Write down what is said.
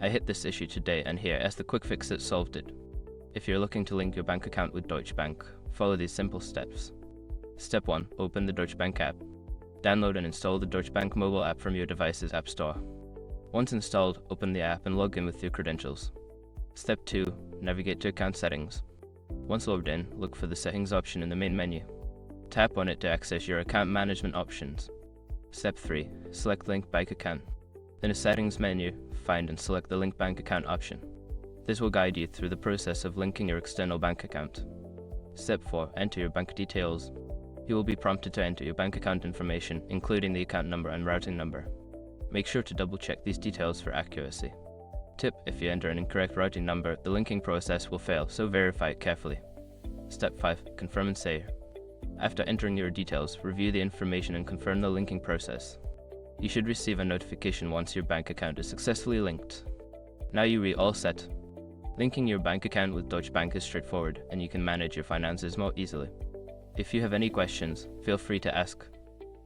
I hit this issue today and here as the quick fix that solved it. If you're looking to link your bank account with Deutsche Bank, follow these simple steps. Step 1. Open the Deutsche Bank app. Download and install the Deutsche Bank mobile app from your device's app store. Once installed, open the app and log in with your credentials. Step 2. Navigate to account settings. Once logged in, look for the settings option in the main menu. Tap on it to access your account management options. Step 3. Select Link Bank Account. In the settings menu, find and select the Link Bank Account option. This will guide you through the process of linking your external bank account. Step 4. Enter your bank details. You will be prompted to enter your bank account information, including the account number and routing number. Make sure to double check these details for accuracy. Tip: if you enter an incorrect routing number, the linking process will fail, so verify it carefully. Step 5. Confirm and say. After entering your details, review the information and confirm the linking process. You should receive a notification once your bank account is successfully linked. Now you're all set. Linking your bank account with Deutsche Bank is straightforward, and you can manage your finances more easily. If you have any questions, feel free to ask.